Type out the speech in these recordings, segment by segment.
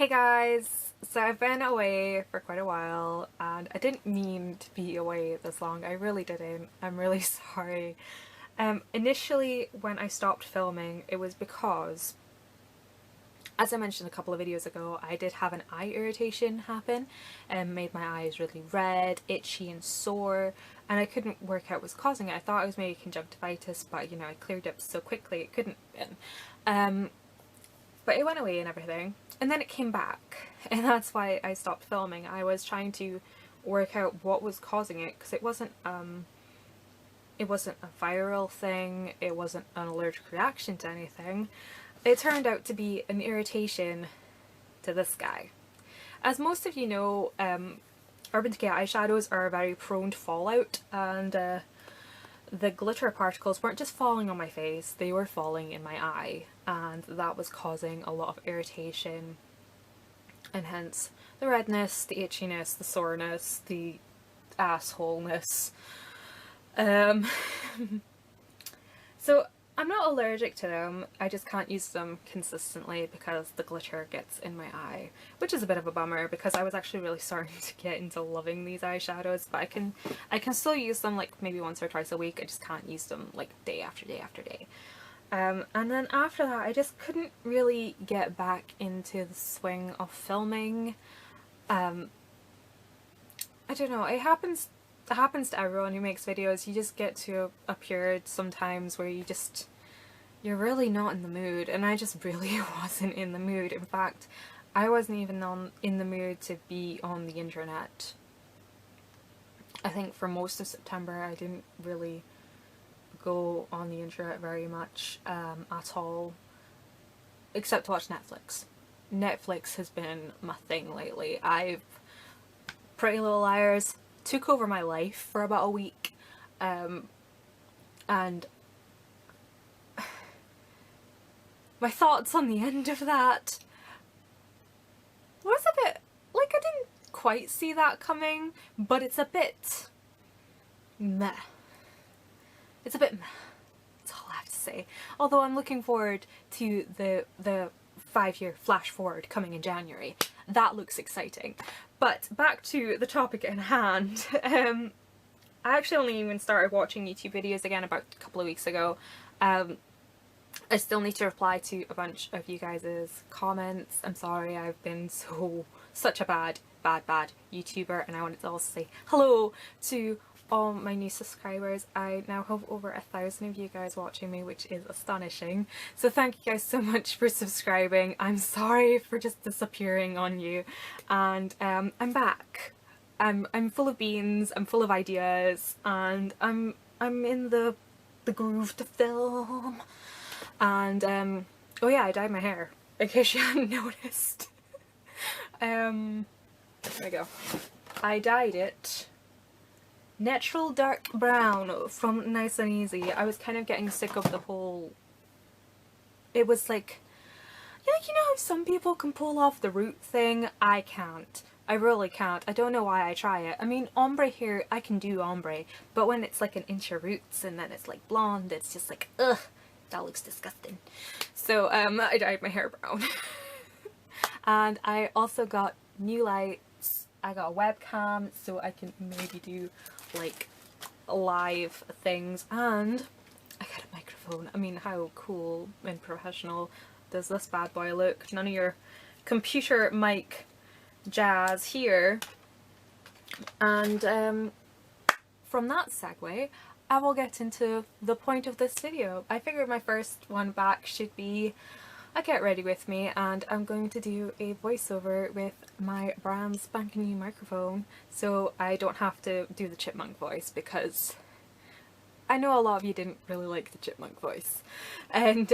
Hey guys! So I've been away for quite a while and I didn't mean to be away this long, I really didn't. I'm really sorry. Initially when I stopped filming it was because, as I mentioned a couple of videos ago, I did have an eye irritation happen and made my eyes really red, itchy and sore, and I couldn't work out what was causing it. I thought it was maybe conjunctivitis, but you know, I cleared up so quickly it couldn't have been. But it went away and everything, and then it came back, and that's why I stopped filming. I was trying to work out what was causing it, because it wasn't a viral thing, it wasn't an allergic reaction to anything. It turned out to be an irritation to this guy. As most of you know, Urban Decay eyeshadows are very prone to fallout, and the glitter particles weren't just falling on my face, they were falling in my eye, and that was causing a lot of irritation, and hence the redness, the itchiness, the soreness, the assholeness. So I'm not allergic to them, I just can't use them consistently because the glitter gets in my eye, which is a bit of a bummer because I was actually really starting to get into loving these eyeshadows, but I can still use them like maybe once or twice a week. I just can't use them like day after day after day. And then after that I just couldn't really get back into the swing of filming. I don't know, it happens to everyone who makes videos. You just get to a period sometimes where you're really not in the mood, and I just really wasn't in the mood. In fact, I wasn't even in the mood to be on the internet. I think for most of September I didn't really go on the internet very much at all, except to watch Netflix. Netflix has been my thing lately. Pretty Little Liars took over my life for about a week, and my thoughts on the end of that was a bit, like, I didn't quite see that coming, but it's a bit meh. It's a bit meh. That's all I have to say. Although I'm looking forward to the 5-year flash forward coming in January. That looks exciting. But back to the topic at hand. I actually only even started watching YouTube videos again about a couple of weeks ago. I still need to reply to a bunch of you guys' comments. I'm sorry, I've been such a bad YouTuber, and I wanted to also say hello to all my new subscribers. I now have over 1,000 of you guys watching me, which is astonishing. So thank you guys so much for subscribing. I'm sorry for just disappearing on you, and I'm back. I'm full of beans, I'm full of ideas, and I'm in the groove to film. And oh yeah, I dyed my hair, in case you hadn't noticed. There we go. I dyed it natural dark brown from Nice and Easy. I was kind of getting sick of the whole, it was like, yeah, you know how some people can pull off the root thing? I can't. I really can't. I don't know why I try it. I mean, ombre here, I can do ombre, but when it's like an inch of roots and then it's like blonde, it's just like, ugh, that looks disgusting. So I dyed my hair brown. And I also got new lights. I got a webcam so I can maybe do like live things, and I got a microphone. I mean, how cool and professional does this bad boy look? None of your computer mic jazz here. And from that segue, I will get into the point of this video. I figured my first one back should be a get ready with me, and I'm going to do a voiceover with my brand spanking new microphone, so I don't have to do the chipmunk voice, because I know a lot of you didn't really like the chipmunk voice, and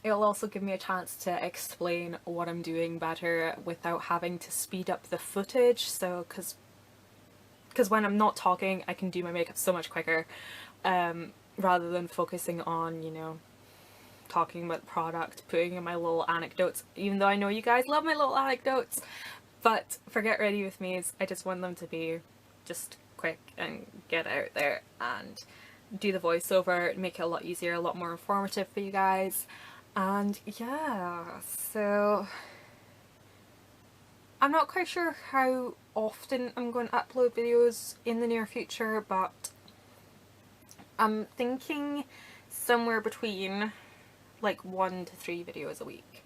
it'll also give me a chance to explain what I'm doing better without having to speed up the footage. So because when I'm not talking I can do my makeup so much quicker, rather than focusing on, you know, talking about the product, putting in my little anecdotes, even though I know you guys love my little anecdotes. But for Get Ready With Me, I just want them to be just quick and get out there and do the voiceover, make it a lot easier, a lot more informative for you guys. And yeah, so I'm not quite sure how often I'm going to upload videos in the near future, but I'm thinking somewhere between like 1 to 3 videos a week.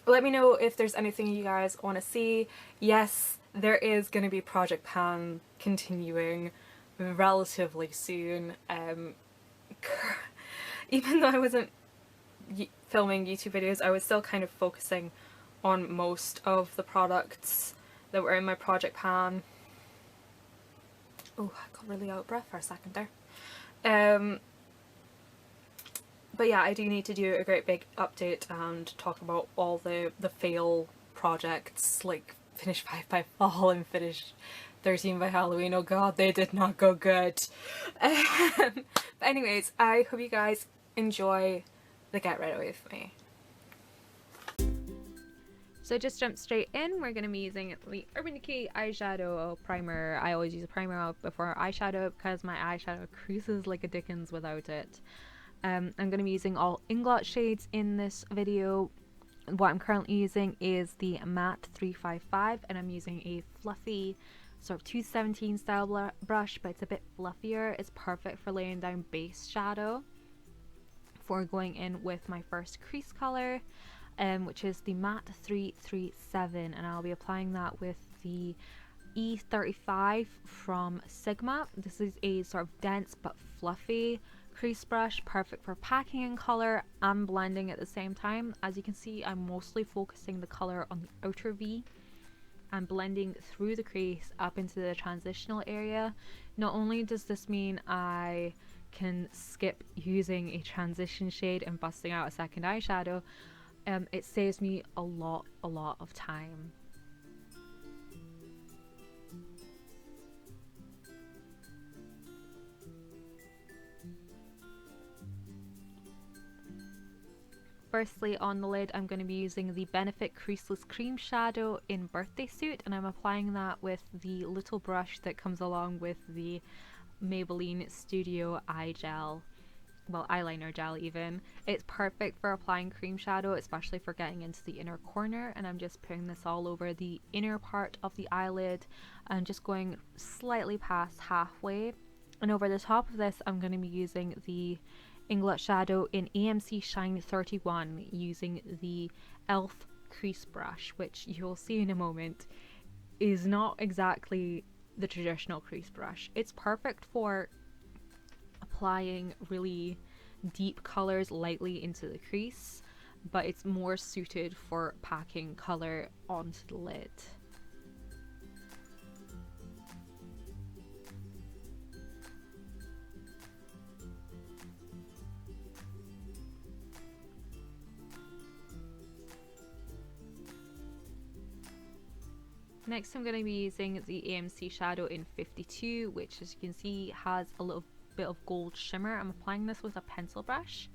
Let me know if there's anything you guys want to see. Yes, there is going to be Project Pan continuing relatively soon. Even though I wasn't filming YouTube videos, I was still kind of focusing on most of the products that were in my Project Pan. Oh, I got really out of breath for a second there. But yeah, I do need to do a great big update and talk about all the fail projects, like finish 5 by fall and finish 13 by Halloween. Oh god, they did not go good. But anyways, I hope you guys enjoy the Get Ready With Me. So just jump straight in. We're going to be using the Urban Decay eyeshadow primer. I always use a primer before eyeshadow because my eyeshadow creases like a Dickens without it. I'm going to be using all Inglot shades in this video. What I'm currently using is the Matte 355, and I'm using a fluffy sort of 217 style brush, but it's a bit fluffier. It's perfect for laying down base shadow for going in with my first crease color, which is the Matte 337, and I'll be applying that with the E35 from Sigma. This is a sort of dense but fluffy crease brush, perfect for packing in color and blending at the same time. As you can see, I'm mostly focusing the color on the outer V and blending through the crease up into the transitional area. Not only does this mean I can skip using a transition shade and busting out a second eyeshadow, it saves me a lot of time. Firstly, on the lid, I'm going to be using the Benefit Creaseless Cream Shadow in Birthday Suit, and I'm applying that with the little brush that comes along with the Maybelline Studio Eye Gel. Well, eyeliner gel even. It's perfect for applying cream shadow, especially for getting into the inner corner, and I'm just putting this all over the inner part of the eyelid and just going slightly past halfway. And over the top of this, I'm going to be using the Inglot shadow in AMC Shine 31 using the e.l.f. crease brush, which you'll see in a moment is not exactly the traditional crease brush. It's perfect for applying really deep colors lightly into the crease, but it's more suited for packing color onto the lid. Next, I'm going to be using the AMC shadow in 52, which, as you can see, has a little bit of gold shimmer. I'm applying this with a pencil brush,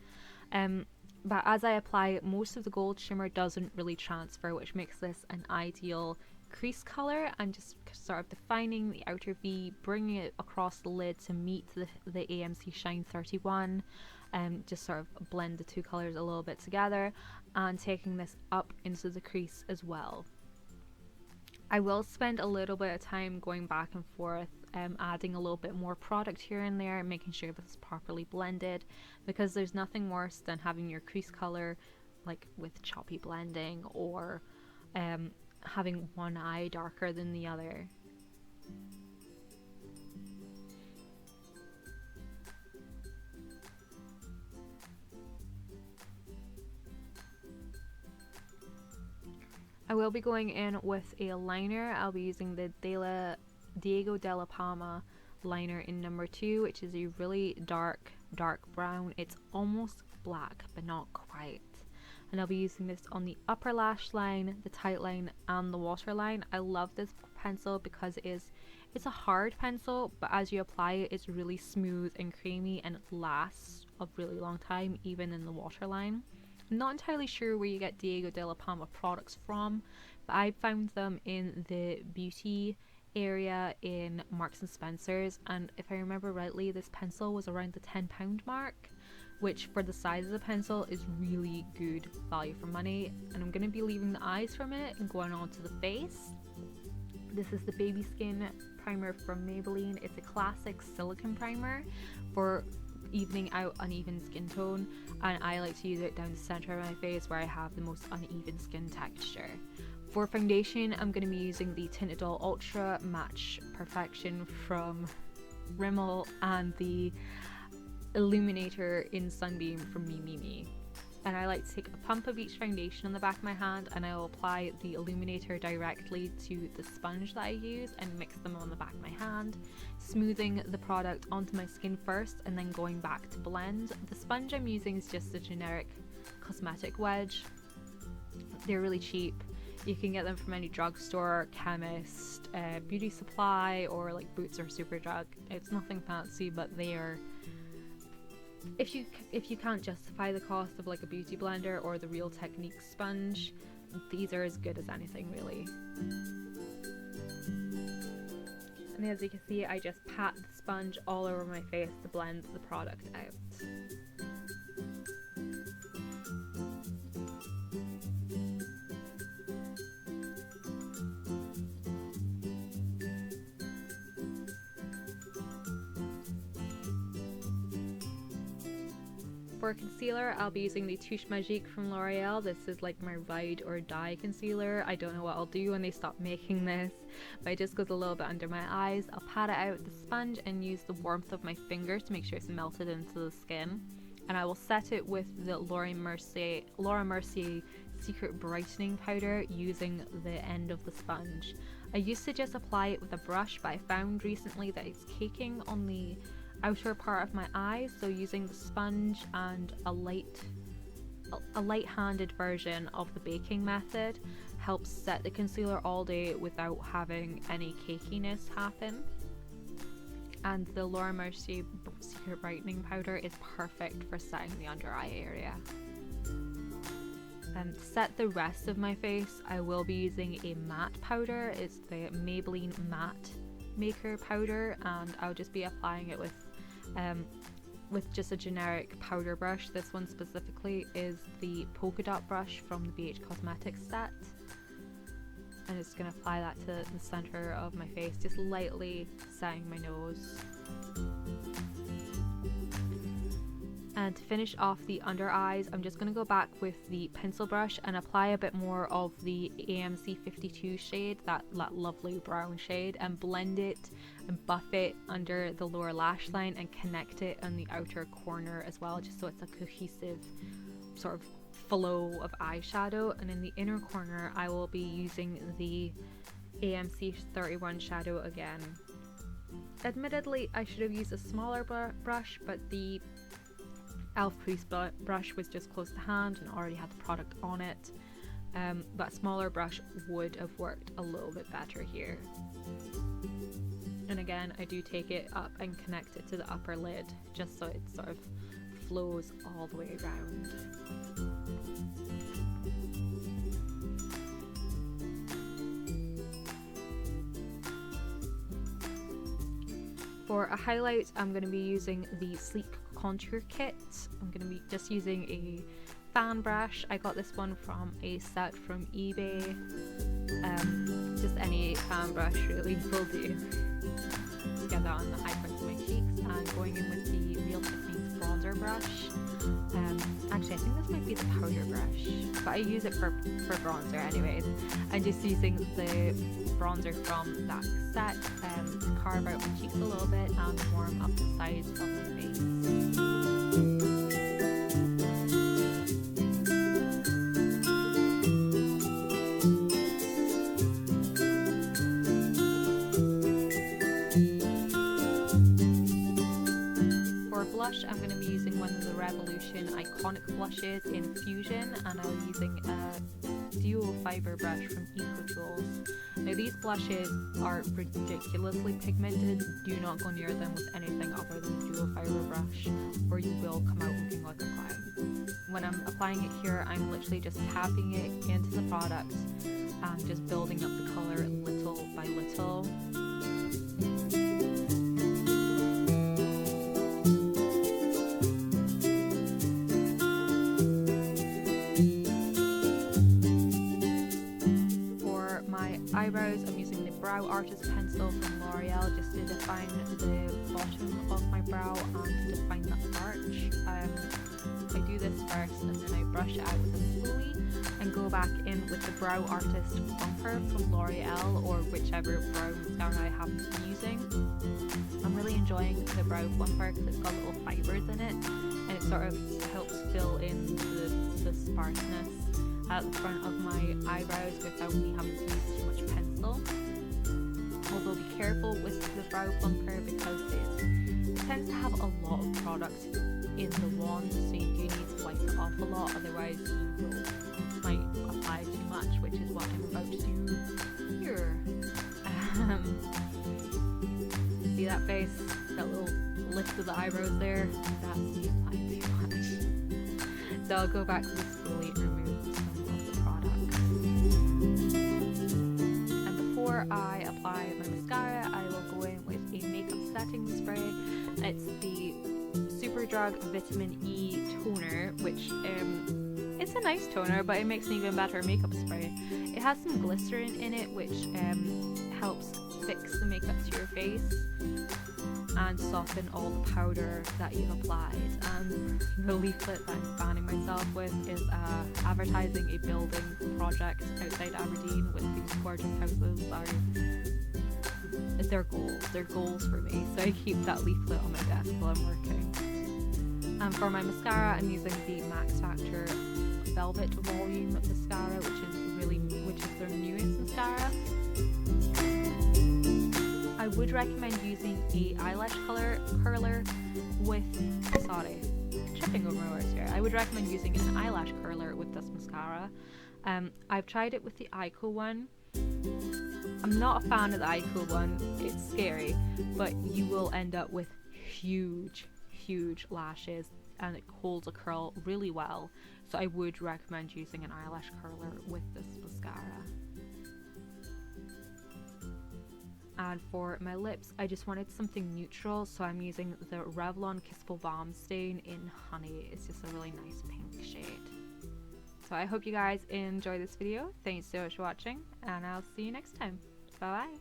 but as I apply it, most of the gold shimmer doesn't really transfer, which makes this an ideal crease color. I'm just sort of defining the outer V, bringing it across the lid to meet the AMC Shine 31, just sort of blend the two colors a little bit together, and taking this up into the crease as well. I will spend a little bit of time going back and forth, adding a little bit more product here and there and making sure this is properly blended, because there's nothing worse than having your crease color like with choppy blending, or having one eye darker than the other. I will be going in with a liner. I'll be using the Diego de la Palma liner in number 2, which is a really dark brown. It's almost black, but not quite. And I'll be using this on the upper lash line, the tight line, and the waterline. I love this pencil because it's a hard pencil, but as you apply it, it's really smooth and creamy, and it lasts a really long time, even in the waterline. I'm not entirely sure where you get Diego de la Palma products from, but I found them in the beauty area in Marks and Spencer's, and if I remember rightly, this pencil was around the £10 mark, which for the size of the pencil is really good value for money. And I'm going to be leaving the eyes for a minute and going on to the face. This is the Baby Skin primer from Maybelline. It's a classic silicone primer for evening out uneven skin tone, and I like to use it down the center of my face where I have the most uneven skin texture. For foundation, I'm going to be using the Tinted Doll Ultra Match Perfection from Rimmel and the Illuminator in Sunbeam from Me. And I like to take a pump of each foundation on the back of my hand, and I will apply the illuminator directly to the sponge that I use and mix them on the back of my hand, smoothing the product onto my skin first and then going back to blend. The sponge I'm using is just a generic cosmetic wedge. They're really cheap. You can get them from any drugstore, chemist, beauty supply, or like Boots or Superdrug. It's nothing fancy, but they are, if you can't justify the cost of like a beauty blender or the Real Technique sponge, these are as good as anything really. And as you can see, I just pat the sponge all over my face to blend the product out. For concealer, I'll be using the Touche Magique from L'Oreal. This is like my ride or die concealer. I don't know what I'll do when they stop making this, but it just goes a little bit under my eyes. I'll pat it out with the sponge and use the warmth of my fingers to make sure it's melted into the skin. And I will set it with the Laura Mercier Secret Brightening Powder using the end of the sponge. I used to just apply it with a brush, but I found recently that it's caking on the outer part of my eye, so using the sponge and a light-handed version of the baking method helps set the concealer all day without having any cakiness happen. And the Laura Mercier Secret Brightening Powder is perfect for setting the under eye area. To set the rest of my face, I will be using a matte powder. It's the Maybelline Matte Maker powder, and I'll just be applying it with just a generic powder brush. This one specifically is the polka dot brush from the BH Cosmetics set, and it's going to apply that to the center of my face, just lightly setting my nose. And to finish off the under eyes, I'm just going to go back with the pencil brush and apply a bit more of the AMC 52 shade, that lovely brown shade, and blend it and buff it under the lower lash line and connect it on the outer corner as well, just so it's a cohesive sort of flow of eyeshadow. And in the inner corner, I will be using the AMC 31 shadow again. Admittedly, I should have used a smaller brush, but the Elf Priest brush was just close to hand and already had the product on it. That smaller brush would have worked a little bit better here. And again, I do take it up and connect it to the upper lid, just so it sort of flows all the way around. For a highlight, I'm going to be using the Sleek Contour Kit. I'm going to be just using a fan brush. I got this one from a set from eBay. Just any fan brush really will do. To get that on the high points of my cheeks, and going in with the Real Techniques bronzer brush. Actually, I think this might be the powder brush, but I use it for bronzer anyways. I'm just using the bronzer from that set to carve out my cheeks a little bit and warm up the sides of my face. I'm going to be using one of the Revolution Iconic blushes in Fusion, and I'm using a dual fiber brush from EcoTools. Now these blushes are ridiculously pigmented. Do not go near them with anything other than the dual fiber brush, or you will come out looking like a clown. When I'm applying it here, I'm literally just tapping it into the product and just building up the colour little by little. eyebrows, I'm using the Brow Artist pencil from L'Oreal just to define the bottom of my brow and to define the arch. I do this first and then I brush it out with a spoolie and go back in with the Brow Artist bumper from L'Oreal or whichever brow mascara I happen to be using. I'm really enjoying the brow bumper because it's got little fibres in it and it sort of helps fill in the sparseness at the front of my eyebrows without me having to use too much pencil. Although be careful with the brow bumper because it tends to have a lot of product in the wand, so you do need to wipe it off a lot, otherwise you might apply too much, which is what I'm about to do here. See that face? That little lift of the eyebrows there? That's me applying too much. So I'll go back to the spoolie and remove some of the product. And before I apply my mascara, I will go in with a makeup setting spray. It's the Superdrug Vitamin E toner, which it's a nice toner, but it makes an even better makeup spray. It has some glycerin in it, which helps fix the makeup to your face and soften all the powder that you've applied. And the leaflet that I'm fanning myself with is advertising a building project outside Aberdeen with these gorgeous houses. They're goals for me, so I keep that leaflet on my desk while I'm working. And for my mascara, I'm using the Max Factor Velvet Volume Mascara, which is their newest mascara. I would recommend using a eyelash curler with, tripping over my words here. I would recommend using an eyelash curler with this mascara. I've tried it with the Ico one. I'm not a fan of the Ico one. It's scary, but you will end up with huge lashes and it holds a curl really well. So I would recommend using an eyelash curler with this mascara. And for my lips, I just wanted something neutral, so I'm using the Revlon Kissable Balm Stain in Honey. It's just a really nice pink shade. So I hope you guys enjoy this video. Thanks so much for watching, and I'll see you next time. Bye bye.